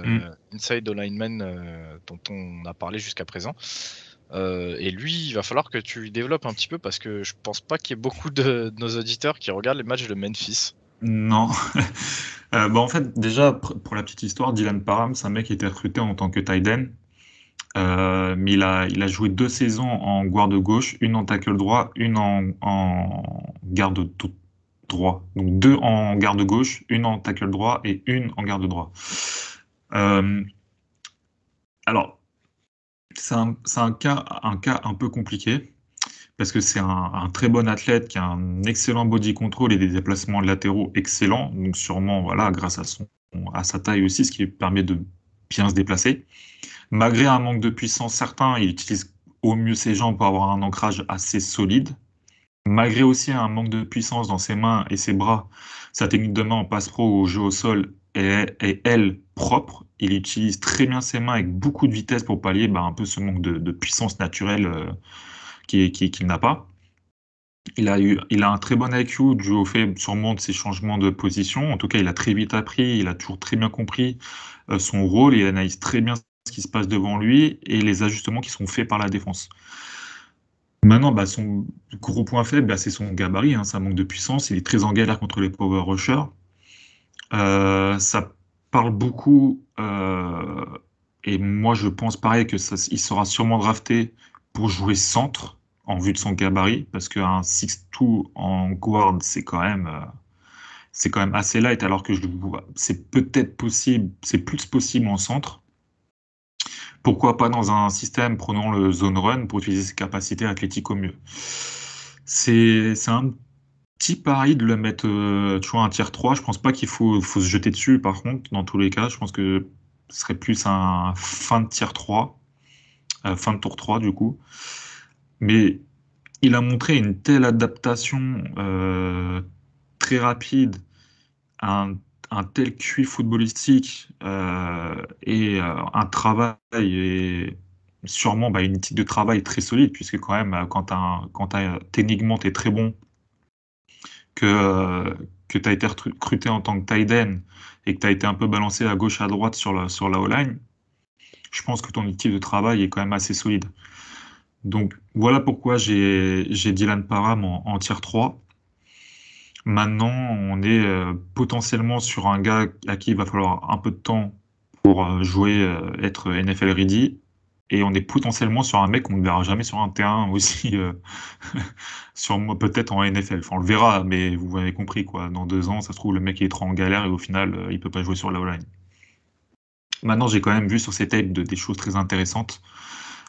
Hmm. inside lineman dont on a parlé jusqu'à présent. Et lui, il va falloir que tu lui développes un petit peu parce que je pense pas qu'il y ait beaucoup de nos auditeurs qui regardent les matchs de Memphis. Non. Bah, en fait, déjà, pour la petite histoire, Dylan Parham, c'est un mec qui a été recruté en tant que tight end. Mais il a joué 2 saisons en garde gauche, une en tackle droit, une en garde droit. Donc deux en garde gauche, une en tackle droit et une en garde droit. Euh, alors, c'est un cas un peu compliqué parce que c'est un très bon athlète qui a un excellent body control et des déplacements latéraux excellents. Donc sûrement, voilà, grâce à sa taille aussi, ce qui lui permet de bien se déplacer. Malgré un manque de puissance certain, il utilise au mieux ses jambes pour avoir un ancrage assez solide. Malgré aussi un manque de puissance dans ses mains et ses bras, sa technique de main en passe pro ou au jeu au sol est, elle, propre. Il utilise très bien ses mains avec beaucoup de vitesse pour pallier un peu ce manque de puissance naturelle qu'il n'a pas. Il a un très bon IQ dû au fait sûrement de ses changements de position. En tout cas, il a très vite appris, il a toujours très bien compris son rôle et il analyse très bien ce qui se passe devant lui et les ajustements qui sont faits par la défense. Maintenant, son gros point faible, c'est son gabarit, hein, ça manque de puissance. Il est très en galère contre les power rushers. Ça parle beaucoup, et moi je pense pareil que il sera sûrement drafté pour jouer centre en vue de son gabarit, parce qu'un 6'2 en guard, c'est quand même assez light, alors que c'est peut-être possible, c'est plus possible en centre. Pourquoi pas dans un système prenant le zone run pour utiliser ses capacités athlétiques au mieux. C'est un petit pari de le mettre, tu vois, un tier 3. Je pense pas qu'il faut se jeter dessus, par contre, dans tous les cas. Je pense que ce serait plus un fin de tier 3, fin de tour 3 du coup. Mais il a montré une telle adaptation très rapide à un tel QI footballistique et un travail et sûrement une éthique de travail très solide, puisque quand même, techniquement, tu es très bon, que, que tu as été recruté en tant que tight end et que tu as été un peu balancé à gauche, à droite sur la O-line, je pense que ton équipe de travail est quand même assez solide. Donc voilà pourquoi j'ai Dylan Parham en tier 3. Maintenant, on est potentiellement sur un gars à qui il va falloir un peu de temps pour jouer, être NFL ready. Et on est potentiellement sur un mec qu'on ne verra jamais sur un terrain aussi, peut-être en NFL. Enfin, on le verra, mais vous avez compris, quoi. Dans 2 ans, ça se trouve, le mec il est trop en galère et au final, il peut pas jouer sur la O-line. Maintenant, j'ai quand même vu sur ces tapes des choses très intéressantes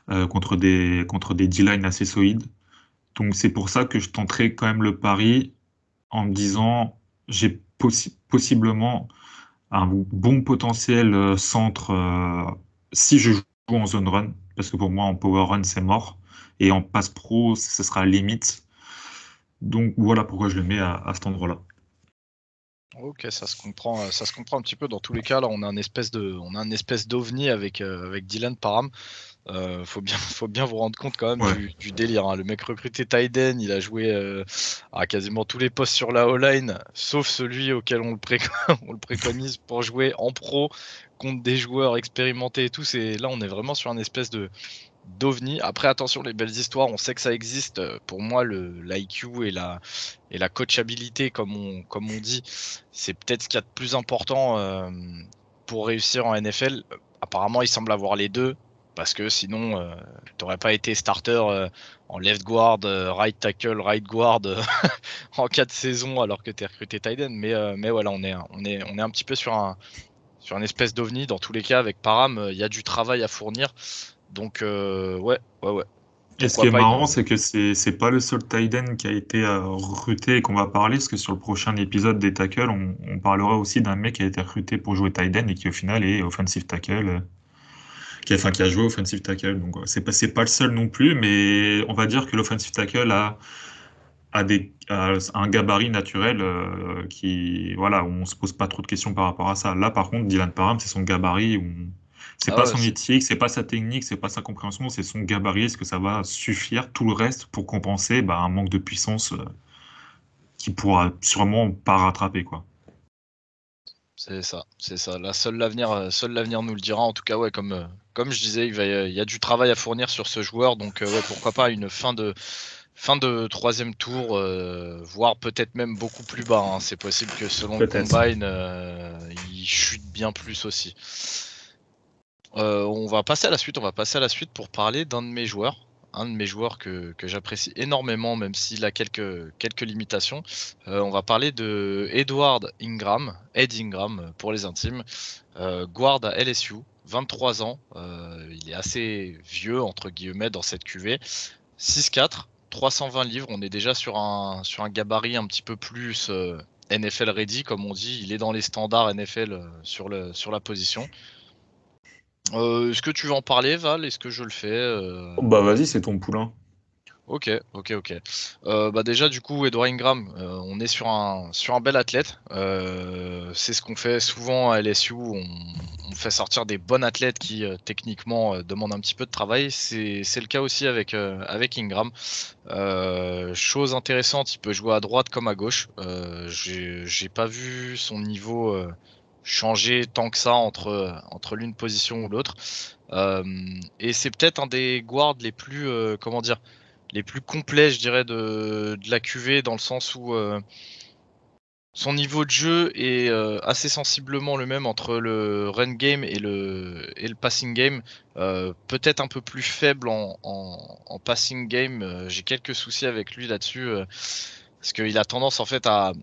contre des D-line assez solides. Donc, c'est pour ça que je tenterai quand même le pari en me disant, j'ai possiblement un bon potentiel centre si je joue en zone run, parce que pour moi, en power run, c'est mort. Et en pass pro, ce sera limite. Donc voilà pourquoi je le mets à cet endroit-là. Ok, ça se comprend un petit peu. Dans tous les cas, là, on a un espèce d'ovni avec Dylan Parham. Faut bien vous rendre compte quand même Ouais, du délire, hein. Le mec recruté Tyden, il a joué à quasiment tous les postes sur la O-line, sauf celui auquel on le préconise pour jouer en pro contre des joueurs expérimentés et tout. Là, on est vraiment sur un espèce de d'ovni. Après, attention, les belles histoires, on sait que ça existe. Pour moi, l'IQ et la coachabilité, comme on dit, c'est peut-être ce qu'il y a de plus important pour réussir en NFL. Apparemment, il semble avoir les deux, parce que sinon, t'aurais pas été starter en left guard, right tackle, right guard en 4 saisons alors que t'es recruté tight end. Mais voilà, on est un petit peu sur un espèce d'ovni. Dans tous les cas, avec Param, il y a du travail à fournir. Donc, ouais. et ce Pourquoi qui est pas marrant, c'est que c'est pas le seul tight end qui a été recruté et qu'on va parler, parce que sur le prochain épisode des tackles, on parlera aussi d'un mec qui a été recruté pour jouer tight end et qui au final est offensive tackle, qui a joué offensive tackle. Donc c'est pas le seul non plus, mais on va dire que l'offensive tackle a un gabarit naturel qui, voilà, où on se pose pas trop de questions par rapport à ça. Là, par contre, Dylan Parham, c'est son gabarit c'est Ah pas ouais, son éthique, c'est pas sa technique, c'est pas sa compréhension, c'est son gabarit. Est-ce que ça va suffire tout le reste pour compenser un manque de puissance qui pourra sûrement pas rattraper, quoi. c'est ça. Là, seul l'avenir nous le dira. En tout cas, ouais, comme je disais, il y a du travail à fournir sur ce joueur. Donc, ouais, pourquoi pas une fin de troisième tour, voire peut-être même beaucoup plus bas, hein. C'est possible que selon le Peut-être. combine, il chute bien plus aussi. On va passer à la suite. On va passer à la suite pour parler d'un de mes joueurs. Un de mes joueurs que j'apprécie énormément, même s'il a quelques limitations. On va parler de Edward Ingram, Ed Ingram pour les intimes, guard à LSU, 23 ans. Il est assez vieux, entre guillemets, dans cette QV. 6'4", 320 livres. On est déjà sur un gabarit un petit peu plus NFL ready, comme on dit. Il est dans les standards NFL sur la position. Est-ce que tu veux en parler, Val? Est-ce que je le fais? Bah vas-y, c'est ton poulain. Ok. Bah déjà du coup Edouard Ingram, on est sur un bel athlète. C'est ce qu'on fait souvent à LSU. On fait sortir des bons athlètes qui techniquement demandent un petit peu de travail. C'est le cas aussi avec Ingram. Chose intéressante, il peut jouer à droite comme à gauche. J'ai pas vu son niveau changer tant que ça entre l'une position ou l'autre. Euh, et c'est peut-être un des guards les plus comment dire, les plus complets, je dirais, de la QV, dans le sens où son niveau de jeu est assez sensiblement le même entre le run game et le passing game. Peut-être un peu plus faible en passing game. J'ai quelques soucis avec lui là-dessus, parce qu'il a tendance en fait à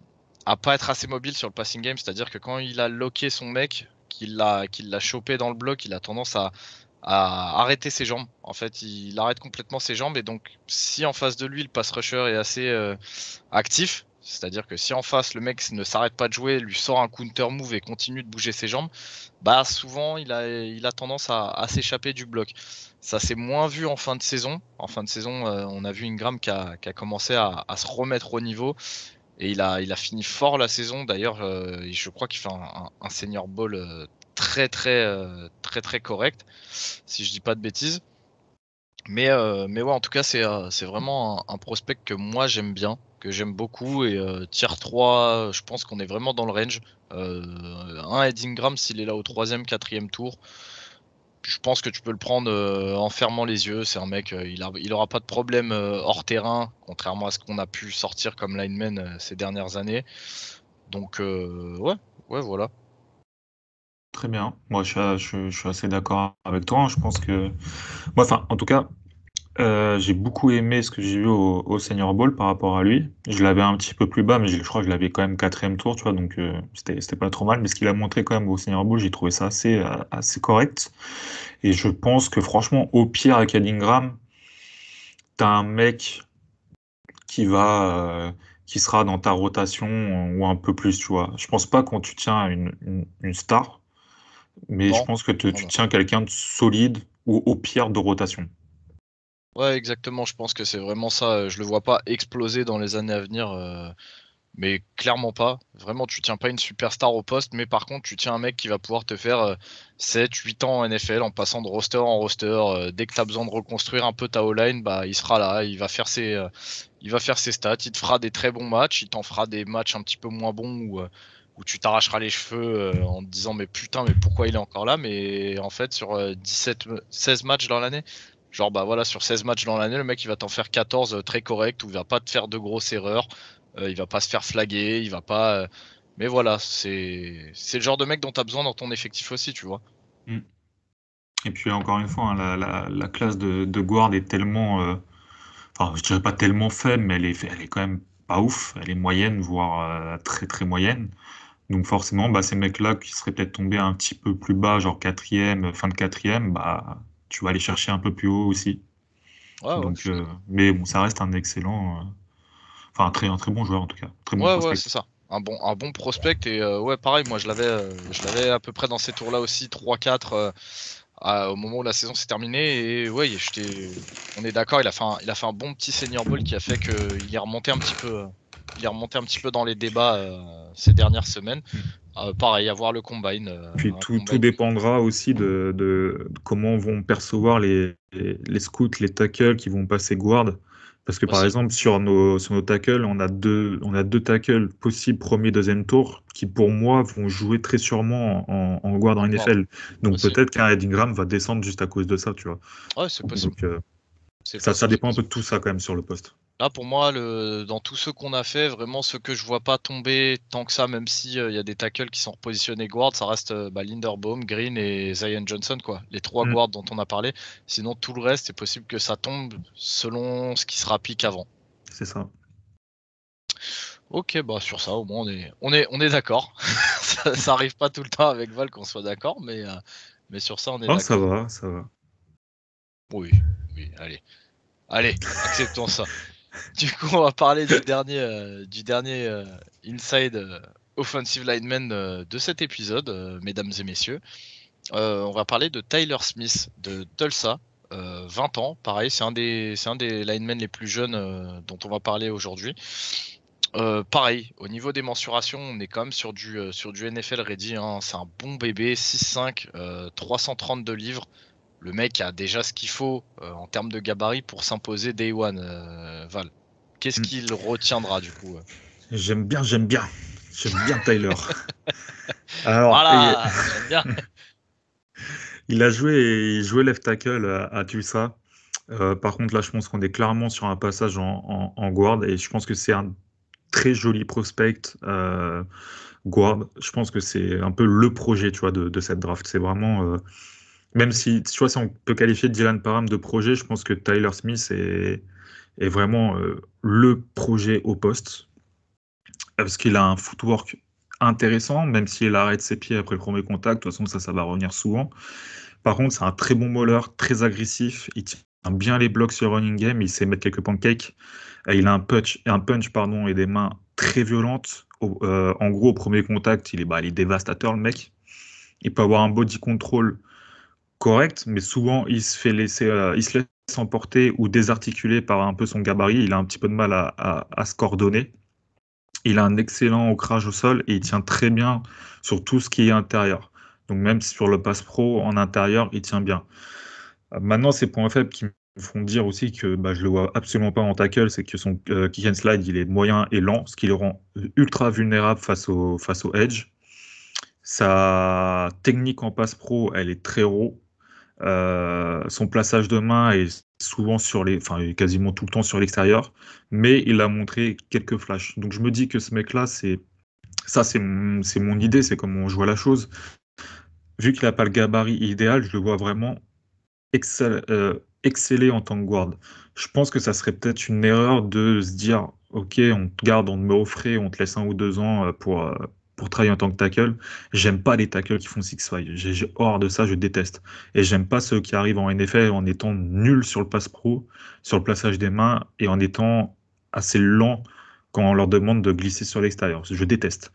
pas être assez mobile sur le passing game. C'est-à-dire que quand il a locké son mec, qu'il l'a chopé dans le bloc, il a tendance à arrêter ses jambes. En fait, il arrête complètement ses jambes, et donc si en face de lui le pass rusher est assez actif, c'est-à-dire que si en face le mec ne s'arrête pas de jouer, lui sort un counter move et continue de bouger ses jambes, bah souvent il a tendance à s'échapper du bloc. Ça s'est moins vu en fin de saison. En fin de saison, on a vu Ingram qui a commencé à se remettre au niveau. Et il a fini fort la saison. D'ailleurs, je crois qu'il fait un senior ball très, très, très, très correct, si je dis pas de bêtises. Mais ouais, en tout cas, c'est vraiment un prospect que moi j'aime bien, que j'aime beaucoup. Et tier 3, je pense qu'on est vraiment dans le range. Un Ed Ingram, s'il est là au 3e, 4e tour, je pense que tu peux le prendre en fermant les yeux. C'est un mec, il aura pas de problème hors terrain, contrairement à ce qu'on a pu sortir comme lineman ces dernières années. Donc, ouais, voilà. Très bien. Moi, je suis assez d'accord avec toi, hein. Je pense que, moi, enfin, en tout cas, j'ai beaucoup aimé ce que j'ai vu au Senior Bowl par rapport à lui. Je l'avais un petit peu plus bas, mais je crois que je l'avais quand même 4e tour, tu vois, donc c'était pas trop mal. Mais ce qu'il a montré quand même au Senior Bowl, j'ai trouvé ça assez correct. Et je pense que franchement, au pire, avec Ingram, t'as un mec qui qui sera dans ta rotation ou un peu plus, tu vois. Je pense pas qu'on tu tiens une star, mais je Non, pense que non, tu non. tiens quelqu'un de solide ou au pire de rotation. Ouais, exactement. Je pense que c'est vraiment ça. Je le vois pas exploser dans les années à venir. Mais clairement pas. Vraiment, tu tiens pas une superstar au poste, mais par contre, tu tiens un mec qui va pouvoir te faire 7, 8 ans en NFL en passant de roster en roster. Dès que tu as besoin de reconstruire un peu ta O-line, bah, il sera là, il va faire ses stats, il te fera des très bons matchs, il t'en fera des matchs un petit peu moins bons où tu t'arracheras les cheveux en te disant mais putain, mais pourquoi il est encore là? Mais en fait, sur 16 matchs dans l'année, genre bah voilà, sur 16 matchs dans l'année, le mec il va t'en faire 14 très correct, où il va pas te faire de grosses erreurs. Il va pas se faire flaguer, il va pas. Mais voilà, c'est le genre de mec dont tu as besoin dans ton effectif aussi, tu vois. Mm. Et puis encore une fois, hein, la classe de guard est tellement, enfin je dirais pas tellement faible, mais elle est quand même pas ouf. Elle est moyenne, voire très très moyenne. Donc forcément, bah, ces mecs-là qui seraient peut-être tombés un petit peu plus bas, genre 4e, fin de 4e, bah, tu vas aller chercher un peu plus haut aussi. Ouais, ouais, je Donc, suis d'accord. mais bon, ça reste un excellent, enfin un très bon joueur en tout cas, très bon Ouais, prospect. c'est ça. Un bon prospect. Et ouais, pareil, moi je l'avais à peu près dans ces tours-là aussi, 3-4 au moment où la saison s'est terminée. Et ouais, on est d'accord, il a fait un bon petit senior ball qui a fait qu'il est remonté un petit peu. Il est remonté un petit peu dans les débats ces dernières semaines. Mm. Pareil, à voir le combine. Puis Un tout combine. dépendra aussi de comment vont percevoir les scouts, les tackles qui vont passer guard. Parce que par Aussi. exemple, sur nos tackles, on a deux tackles possibles premier, deuxième tour qui pour moi vont jouer très sûrement en guard en En guard NFL. Donc aussi. peut-être qu'un Ingram va descendre juste à cause de ça, tu vois. Ouais, c'est possible. Donc C'est ça possible, c'est dépend un peu possible. de tout ça quand même sur le poste. Là, pour moi, dans tous ceux qu'on a fait, vraiment ceux que je vois pas tomber tant que ça, même si il y a des tackles qui sont repositionnés guard, ça reste Linderbaum, Green et Zion Johnson, quoi. Les trois Mm, guards dont on a parlé. Sinon, tout le reste, c'est possible que ça tombe selon ce qui sera pique avant. c'est ça. Ok, bah sur ça, au moins on est d'accord. Ça arrive pas tout le temps avec Val qu'on soit d'accord, mais sur ça, on est Oh, ça d'accord. va, ça va. Oui, oui, allez, acceptons ça. Du coup, on va parler du dernier inside offensive lineman de cet épisode, mesdames et messieurs. On va parler de Tyler Smith de Tulsa, 20 ans. Pareil, c'est un des linemen les plus jeunes dont on va parler aujourd'hui. Pareil, au niveau des mensurations, on est quand même sur du NFL ready, hein. C'est un bon bébé, 6'5", 332 livres. Le mec a déjà ce qu'il faut en termes de gabarit pour s'imposer Day One, Val. Qu'est-ce Mm. qu'il retiendra du coup? J'aime bien. J'aime bien Tyler. Alors, Voilà, j'aime bien. il jouait left tackle à Tulsa. Par contre, là, je pense qu'on est clairement sur un passage en guard et je pense que c'est un très joli prospect guard. Je pense que c'est un peu le projet, tu vois, de cette draft. C'est vraiment, même si, tu vois, si on peut qualifier Dylan Parham de projet, je pense que Tyler Smith est vraiment le projet au poste parce qu'il a un footwork intéressant, même s'il arrête ses pieds après le premier contact. De toute façon, ça va revenir souvent. Par contre, c'est un très bon mauler, très agressif. Il tient bien les blocs sur le running game. Il sait mettre quelques pancakes. Et il a un punch pardon, et des mains très violentes. En gros, au premier contact, il est dévastateur, le mec. Il peut avoir un body control correct, mais souvent, il se laisse emporter ou désarticuler par un peu son gabarit. Il a un petit peu de mal à se coordonner. Il a un excellent ancrage au sol et il tient très bien sur tout ce qui est intérieur. Donc même sur le pass pro en intérieur, il tient bien. Maintenant, ses points faibles qui me font dire aussi que bah, je le vois absolument pas en tackle, c'est que son kick and slide, il est moyen et lent, ce qui le rend ultra vulnérable face au edge. Sa technique en passe pro, elle est très raw. Son plaçage de main est souvent quasiment tout le temps sur l'extérieur, mais il a montré quelques flashs. Donc je me dis que ce mec-là, c'est mon idée, c'est comment je vois la chose. Vu qu'il n'a pas le gabarit idéal, je le vois vraiment exceller en tant que guard. Je pense que ça serait peut-être une erreur de se dire, OK, on te garde, on te met au frais, on te laisse 1 ou 2 ans pour travailler en tant que tackle. J'aime pas les tackles qui font 6-5. Hors de ça, je déteste. Et j'aime pas ceux qui arrivent en NFL en étant nuls sur le pass pro, sur le plaçage des mains et en étant assez lents quand on leur demande de glisser sur l'extérieur. Je déteste.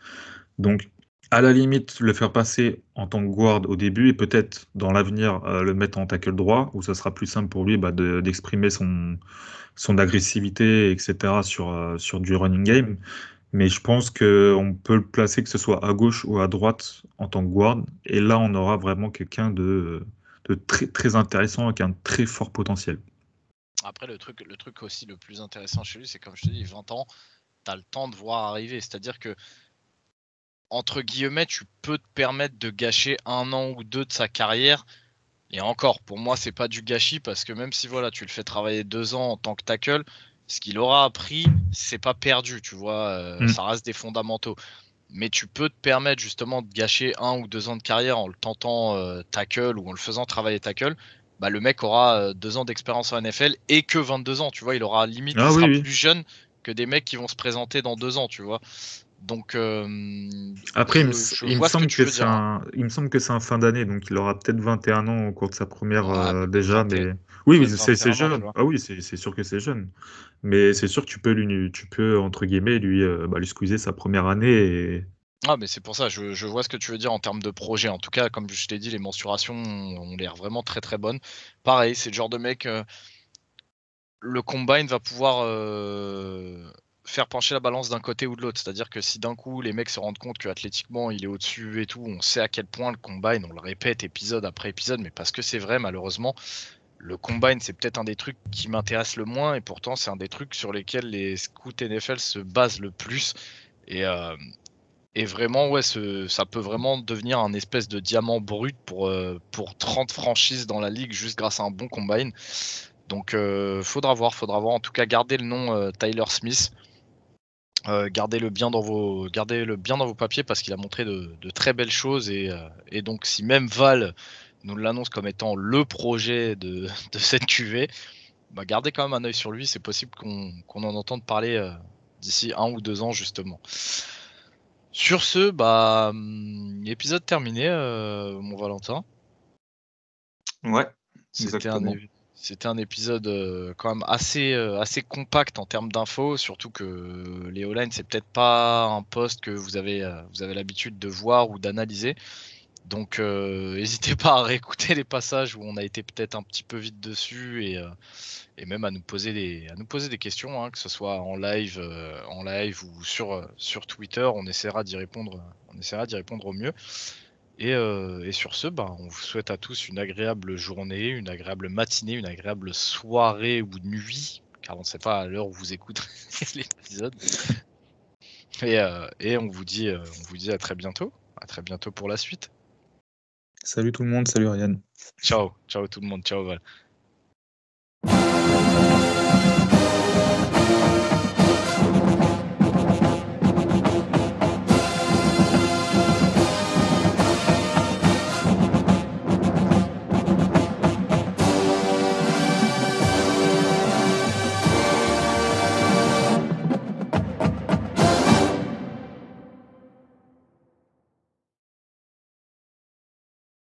Donc, à la limite, le faire passer en tant que guard au début et peut-être dans l'avenir le mettre en tackle droit, où ça sera plus simple pour lui d'exprimer son agressivité, etc. sur du running game. Mais je pense qu'on peut le placer que ce soit à gauche ou à droite en tant que guard. Et là, on aura vraiment quelqu'un de très, très intéressant avec un très fort potentiel. Après, le truc aussi le plus intéressant chez lui, c'est comme je te dis, 20 ans, tu as le temps de voir arriver. C'est-à-dire que, entre guillemets, tu peux te permettre de gâcher 1 an ou 2 de sa carrière. Et encore, pour moi, c'est pas du gâchis parce que même si voilà, tu le fais travailler 2 ans en tant que tackle, ce qu'il aura appris, c'est pas perdu, tu vois, Mm. ça reste des fondamentaux. Mais tu peux te permettre justement de gâcher 1 ou 2 ans de carrière en le tentant tackle ou en le faisant travailler tackle. Bah, le mec aura 2 ans d'expérience en NFL et que 22 ans, tu vois, il aura limite, il Ah oui, sera oui. plus jeune que des mecs qui vont se présenter dans 2 ans, tu vois. Donc, Après, je il me vois ce que semble tu que veux dire, hein. il me semble que c'est un fin d'année, donc il aura peut-être 21 ans au cours de sa première Ouais, mais déjà, 20 mais oui, oui, peut-être c'est 21 ans, tu jeune. vois. Ah oui, c'est sûr que c'est jeune. Mais c'est sûr que tu peux entre guillemets lui squeezer sa première année et Ah, mais c'est pour ça, je vois ce que tu veux dire en termes de projet. En tout cas, comme je t'ai dit, les mensurations ont l'air vraiment très très bonnes. Pareil, c'est le genre de mec, le combine va pouvoir faire pencher la balance d'un côté ou de l'autre. C'est-à-dire que si d'un coup les mecs se rendent compte que athlétiquement il est au-dessus et tout, on sait à quel point le combine, on le répète épisode après épisode, mais parce que c'est vrai malheureusement, le combine c'est peut-être un des trucs qui m'intéresse le moins et pourtant c'est un des trucs sur lesquels les scouts NFL se basent le plus. Et, euh, et vraiment, ouais, ça peut vraiment devenir un espèce de diamant brut pour 30 franchises dans la ligue juste grâce à un bon combine. Donc, faudra voir, faudra voir. En tout cas, gardez le nom Tyler Smith. Gardez-le bien dans vos papiers parce qu'il a montré de très belles choses. Et donc, si même Val nous l'annonce comme étant le projet de cette QV, bah, gardez quand même un œil sur lui. C'est possible qu'on en entende parler d'ici 1 ou 2 ans, justement. Sur ce, bah, épisode terminé, mon Valentin. ouais, C'était un, exactement. é- c'était un épisode quand même assez compact en termes d'infos, surtout que les O-line, c'est peut-être pas un poste que vous avez l'habitude de voir ou d'analyser. Donc, n'hésitez pas à réécouter les passages où on a été peut-être un petit peu vite dessus et même à nous poser des questions, hein, que ce soit en live ou sur Twitter. On essaiera d'y répondre au mieux. Et sur ce, bah, on vous souhaite à tous une agréable journée, une agréable matinée, une agréable soirée ou nuit, car on ne sait pas à l'heure où vous écouterez l'épisode. Et on vous dit à très bientôt. À très bientôt pour la suite. Salut tout le monde, salut Ryan. Ciao, ciao tout le monde, ciao Val.